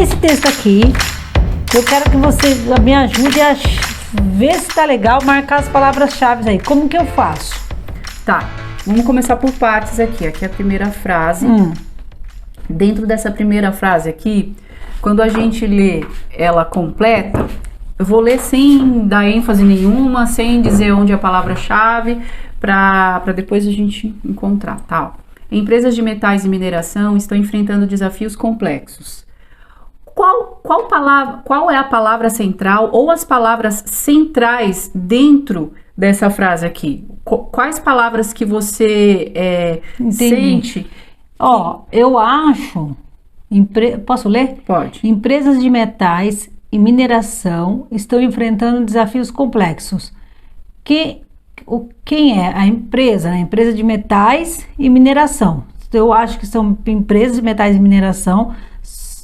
esse texto aqui, eu quero que você me ajude a ver se tá legal, marcar as palavras-chave aí. Como que eu faço? Tá, vamos começar por partes aqui. Aqui é a primeira frase. Dentro dessa primeira frase aqui, quando a gente lê ela completa, eu vou ler sem dar ênfase nenhuma, sem dizer onde é a palavra-chave, para depois a gente encontrar, tá? Empresas de metais e mineração estão enfrentando desafios complexos. Qual é a palavra central ou as palavras centrais dentro dessa frase aqui? Quais palavras que você sente? Eu acho... Posso ler? Pode. Empresas de metais e mineração estão enfrentando desafios complexos. Quem é a empresa? A empresa de metais e mineração. Eu acho que são empresas de metais e mineração,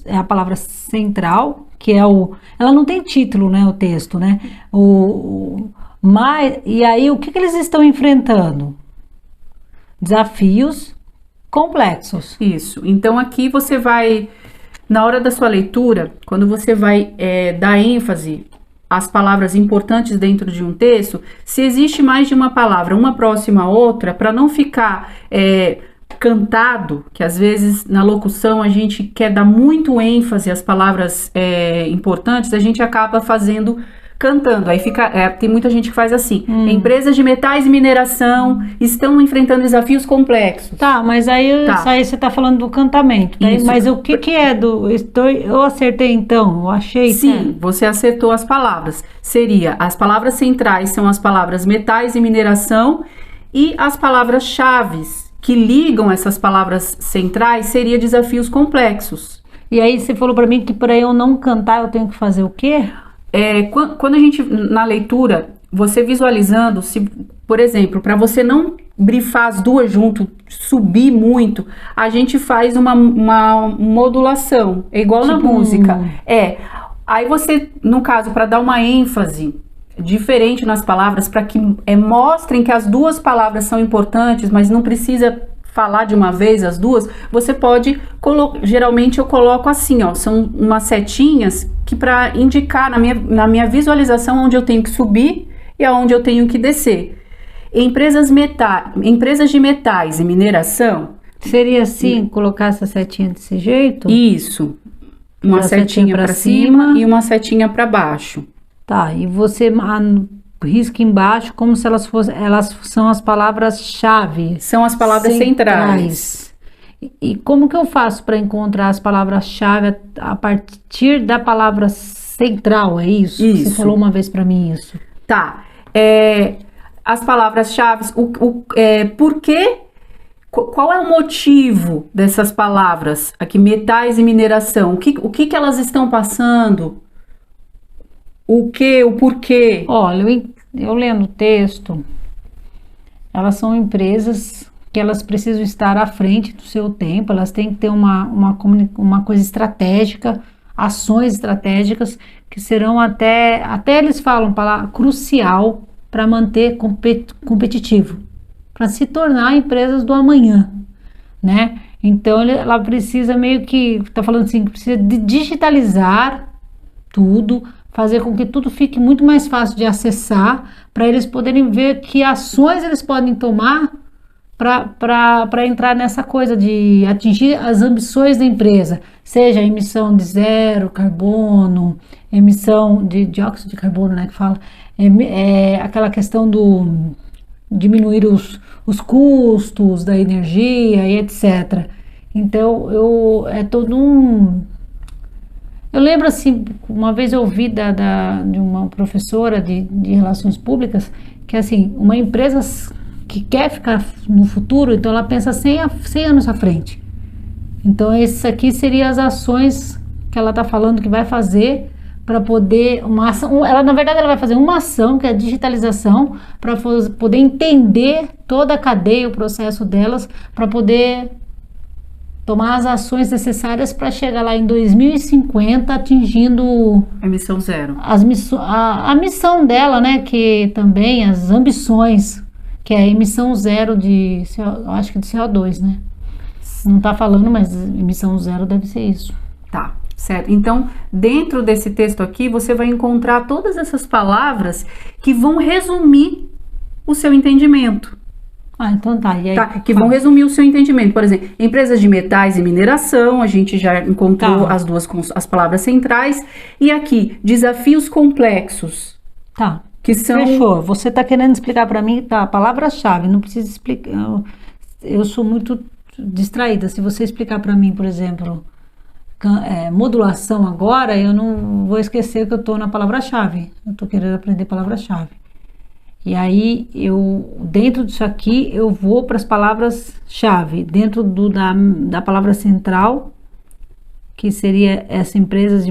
é a palavra central, que é ela não tem título, né, o texto, né? E aí, o que eles estão enfrentando? Desafios complexos. Isso. Então, aqui você vai, na hora da sua leitura, quando você vai dar ênfase às palavras importantes dentro de um texto, se existe mais de uma palavra, uma próxima à outra, para não ficar cantado, que às vezes na locução a gente quer dar muito ênfase às palavras importantes, a gente acaba fazendo cantando. Aí tem muita gente que faz assim: empresas de metais e mineração estão enfrentando desafios complexos. Tá, mas aí você tá falando do cantamento, tá? Mas o que é eu acertei então, eu achei. Sim, você acertou as palavras. As palavras centrais são as palavras metais e mineração, e as palavras-chave que ligam essas palavras centrais seria desafios complexos. E aí você falou para mim que para eu não cantar eu tenho que fazer o quê? Quando a gente, na leitura, você visualizando, por exemplo, para você não brifar as duas junto, subir muito, a gente faz uma modulação, igual na música. Aí você, no caso, para dar uma ênfase diferente nas palavras, para que mostrem que as duas palavras são importantes, mas não precisa falar de uma vez as duas, você pode geralmente eu coloco assim, são umas setinhas que para indicar na minha visualização onde eu tenho que subir e aonde eu tenho que descer. Empresas de metais e mineração. Seria assim, colocar essa setinha desse jeito? Isso. Uma setinha para cima e uma setinha para baixo. Tá, e você risca embaixo como se elas são as palavras-chave. São as palavras centrais. E como que eu faço para encontrar as palavras-chave a partir da palavra central? É isso? Isso. Você falou uma vez para mim isso. Tá. As palavras-chave, por quê? Qual é o motivo dessas palavras aqui, metais e mineração? O que elas estão passando? O porquê? Olha, eu lendo o texto, elas são empresas que elas precisam estar à frente do seu tempo, elas têm que ter uma coisa estratégica, ações estratégicas que serão até eles falam palavra crucial para manter competitivo, para se tornar empresas do amanhã, né? Então ela precisa meio que, tá falando assim, precisa digitalizar tudo, fazer com que tudo fique muito mais fácil de acessar, para eles poderem ver que ações eles podem tomar para entrar nessa coisa de atingir as ambições da empresa, seja emissão de zero carbono, emissão de dióxido de carbono, né, que fala, aquela questão do diminuir os custos da energia e etc. Então, é todo um... Eu lembro assim, uma vez eu ouvi de uma professora de relações públicas, que assim, uma empresa que quer ficar no futuro, então ela pensa 100 anos à frente. Então essas aqui seriam as ações que ela está falando que vai fazer para poder, na verdade ela vai fazer uma ação, que é a digitalização, para poder entender toda a cadeia, o processo delas, para poder tomar as ações necessárias para chegar lá em 2050 atingindo emissão zero. A missão dela, né, que também as ambições, que é a emissão zero de, acho que de CO2, né? Não tá falando, mas emissão zero deve ser isso. Tá. Certo? Então, dentro desse texto aqui, você vai encontrar todas essas palavras que vão resumir o seu entendimento. Ah, então tá. E aí, Tá? Que vão resumir o seu entendimento. Por exemplo, empresas de metais e mineração, a gente já encontrou as palavras centrais. E aqui, desafios complexos. Tá. Que são... Fechou. Você está querendo explicar para mim, tá? A palavra-chave, não precisa explicar. Eu sou muito distraída. Se você explicar para mim, por exemplo, modulação agora, eu não vou esquecer que eu estou na palavra-chave. Eu estou querendo aprender palavra-chave. E aí, dentro disso aqui, eu vou para as palavras-chave. Dentro da palavra central, que seria essa empresas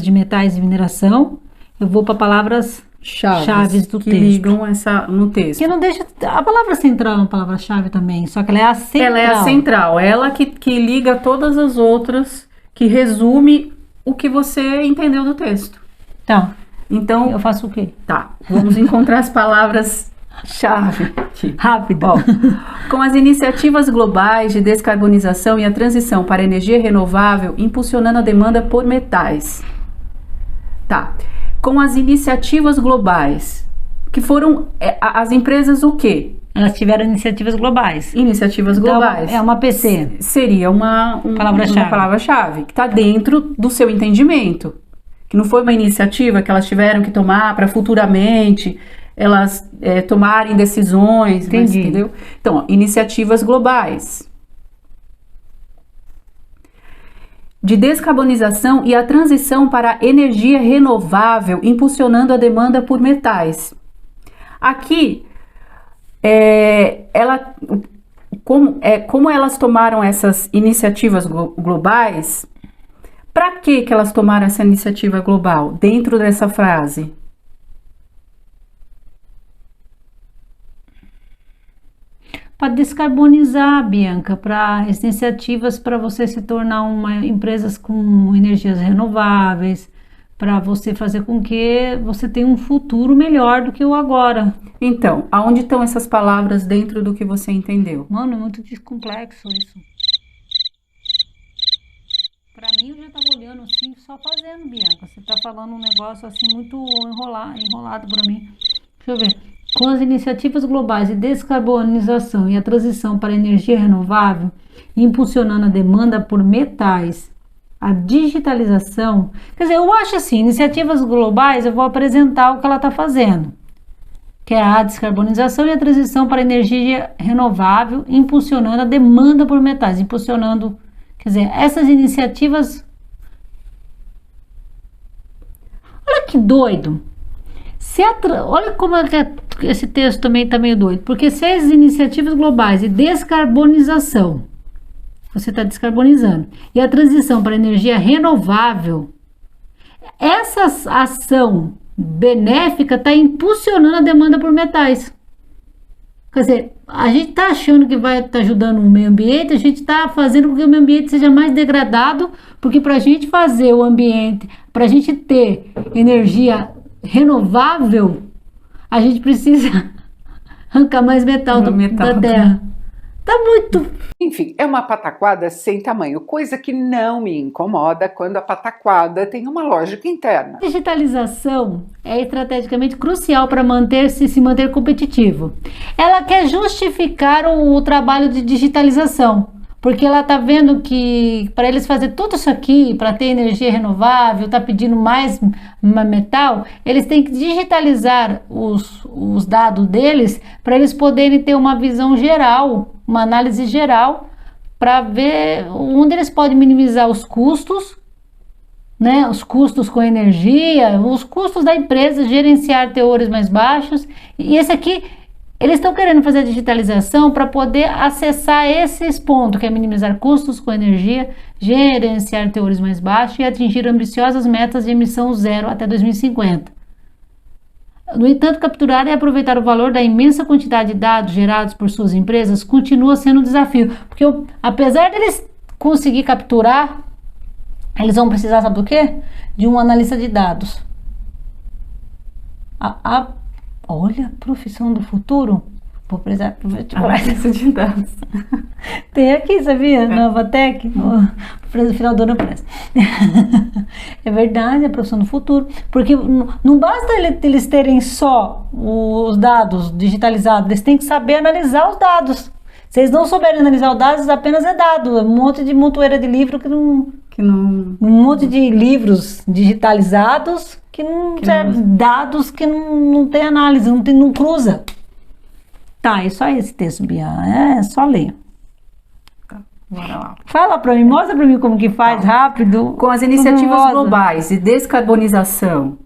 de metais e mineração, eu vou para palavras-chave do que texto. ligam no texto. Que não deixa... A palavra central é uma palavra-chave também, só que ela é a central. Ela é a central, ela que liga todas as outras, que resume o que você entendeu do texto. Tá. Então, Eu faço o quê? tá, vamos encontrar as palavras-chave aqui. Rápido. Ó, com as iniciativas globais de descarbonização e a transição para energia renovável, impulsionando a demanda por metais. Tá. Com as iniciativas globais, que foram as empresas o quê? Elas tiveram iniciativas globais. Iniciativas Então, globais. é uma PC. Seria uma palavra-chave que está dentro do seu entendimento. Que não foi uma iniciativa que elas tiveram que tomar para futuramente elas tomarem decisões. Entendi. Entendeu? Então, ó, iniciativas globais de descarbonização e a transição para a energia renovável, impulsionando a demanda por metais. Aqui, como elas tomaram essas iniciativas globais, para que elas tomaram essa iniciativa global dentro dessa frase? Para descarbonizar, Bianca, para as iniciativas para você se tornar empresas com energias renováveis, para você fazer com que você tenha um futuro melhor do que o agora. Então, aonde estão essas palavras dentro do que você entendeu? Mano, é muito complexo isso. Para mim, eu já estava olhando assim, só fazendo, Bianca. Você está falando um negócio assim muito enrolado para mim. Deixa eu ver. Com as iniciativas globais de descarbonização e a transição para a energia renovável, impulsionando a demanda por metais, a digitalização... Quer dizer, eu acho assim, iniciativas globais, eu vou apresentar o que ela está fazendo, que é a descarbonização e a transição para a energia renovável, impulsionando a demanda por metais, impulsionando... Quer dizer, essas iniciativas... Olha que doido! Olha como esse texto também está meio doido. Porque se as iniciativas globais de descarbonização, você está descarbonizando, e a transição para energia renovável, essa ação benéfica está impulsionando a demanda por metais. Quer dizer, a gente está achando que vai estar ajudando o meio ambiente, a gente está fazendo com que o meio ambiente seja mais degradado, porque para a gente fazer o ambiente, para a gente ter energia renovável, a gente precisa arrancar mais metal da terra. Tá muito... Enfim, é uma pataquada sem tamanho, coisa que não me incomoda quando a pataquada tem uma lógica interna. A digitalização é estrategicamente crucial para se manter competitivo. Ela quer justificar o trabalho de digitalização, porque ela está vendo que para eles fazer tudo isso aqui, para ter energia renovável, está pedindo mais metal, eles têm que digitalizar os dados deles para eles poderem ter uma visão geral, uma análise geral, para ver onde eles podem minimizar os custos, né? Os custos com energia, os custos da empresa, gerenciar teores mais baixos. E esse aqui... Eles estão querendo fazer a digitalização para poder acessar esses pontos, que é minimizar custos com energia, gerenciar teores mais baixos e atingir ambiciosas metas de emissão zero até 2050. No entanto, capturar e aproveitar o valor da imensa quantidade de dados gerados por suas empresas continua sendo um desafio, porque apesar deles conseguir capturar, eles vão precisar, sabe do quê? De um analista de dados. Olha, profissão do futuro. Vou precisar Analista de dados. Tem aqui, sabia? Nova Tech. No final do ano presta. É verdade, é a profissão do futuro. Porque não basta eles terem só os dados digitalizados, eles têm que saber analisar os dados. Se eles não souberem analisar os dados, apenas é dado. Um monte de montoeira de livro que não... Um monte de livros digitalizados que não servem. Dados que não tem análise, não cruza. Tá, é só esse texto, Bia. É só ler. Bora lá. Fala pra mim, mostra pra mim como que faz, rápido. Com as iniciativas globais de descarbonização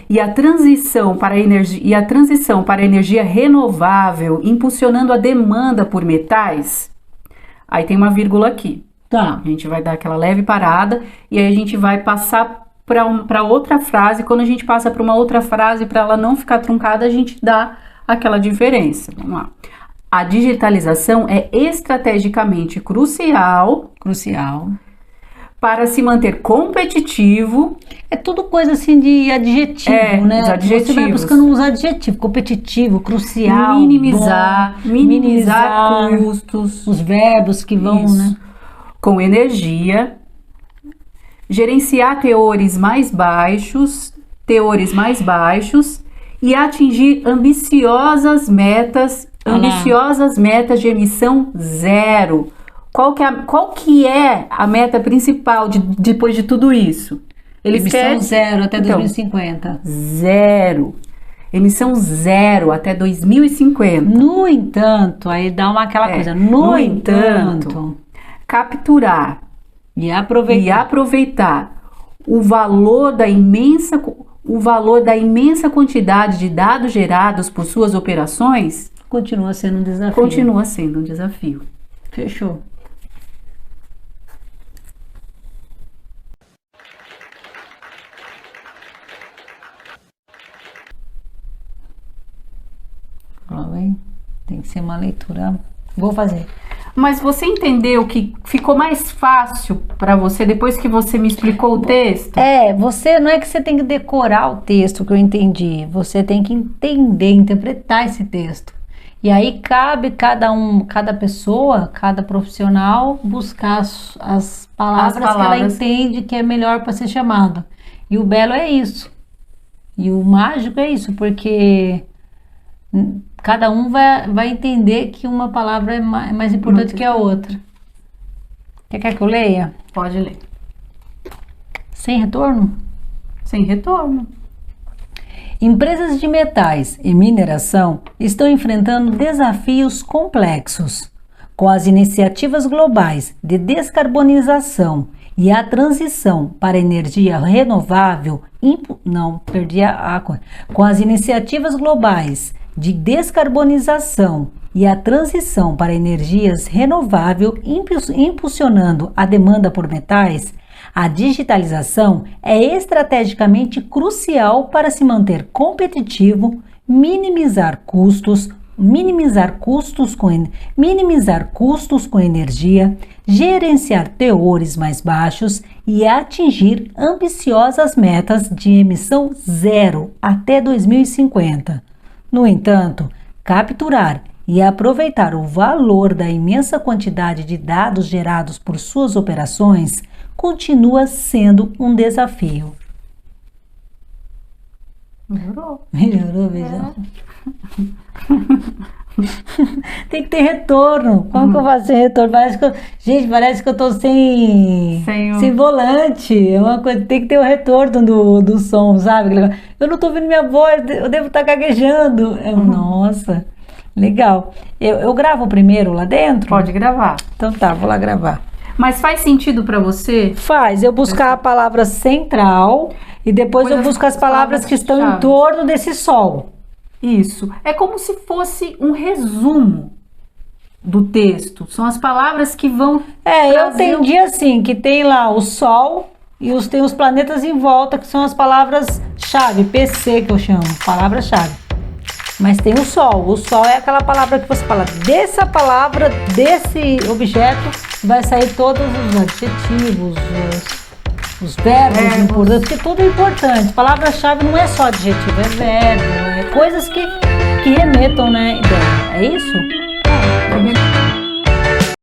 e a transição para a energia renovável, impulsionando a demanda por metais, aí tem uma vírgula aqui. Tá. A gente vai dar aquela leve parada e aí a gente vai passar para outra frase. Quando a gente passa para uma outra frase, para ela não ficar truncada, a gente dá aquela diferença. Vamos lá. A digitalização é estrategicamente crucial para se manter competitivo. É tudo coisa assim de adjetivo, né? Os adjetivos. Você vai buscando uns adjetivos, competitivo, crucial, minimizar custos. Os verbos que vão, né? Com energia, gerenciar teores mais baixos e atingir ambiciosas metas de emissão zero. Qual que é a meta principal depois de tudo isso? Eles emissão querem zero até 2050. Emissão zero até 2050. No entanto, aí dá aquela coisa. No entanto, capturar e aproveitar o valor da imensa quantidade de dados gerados por suas operações continua sendo um desafio. Fechou. Tem que ser uma leitura. Vou fazer. Mas você entendeu que ficou mais fácil para você depois que você me explicou o texto? Você não é que você tem que decorar o texto que eu entendi. Você tem que entender, interpretar esse texto. E aí cabe cada pessoa, cada profissional buscar as palavras que ela entende que é melhor para ser chamado. E o belo é isso. E o mágico é isso, porque cada um vai entender que uma palavra é mais importante que a outra. Quer que eu leia? Pode ler. Sem retorno? Sem retorno. Empresas de metais e mineração estão enfrentando desafios complexos. Com as iniciativas globais de descarbonização e a transição para energia renovável, com as iniciativas globais de descarbonização e a transição para energias renováveis impulsionando a demanda por metais, a digitalização é estrategicamente crucial para se manter competitivo, minimizar custos com energia, gerenciar teores mais baixos e atingir ambiciosas metas de emissão zero até 2050. No entanto, capturar e aproveitar o valor da imensa quantidade de dados gerados por suas operações continua sendo um desafio. Melhorou, veja. Tem que ter retorno. Como que eu faço sem retorno? Parece que eu tô sem volante. É uma coisa, tem que ter o retorno do som, sabe? Eu não tô ouvindo minha voz, eu devo estar gaguejando. Nossa, legal. Eu gravo primeiro lá dentro? Pode gravar. Então tá, vou lá gravar. Mas faz sentido para você? Faz. Eu buscar a palavra central e depois eu busco as palavras que estão em torno desse sol. Isso. É como se fosse um resumo do texto. São as palavras que vão eu entendi assim, que tem lá o sol e tem os planetas em volta, que são as palavras-chave, PC que eu chamo, palavra-chave. Mas tem o sol. O sol é aquela palavra que você fala. Dessa palavra, desse objeto, vai sair todos os adjetivos, os verbos importantes, porque tudo é importante. Palavra-chave não é só adjetivo, é verbo, é coisas que que remetam, né, ideia? É isso?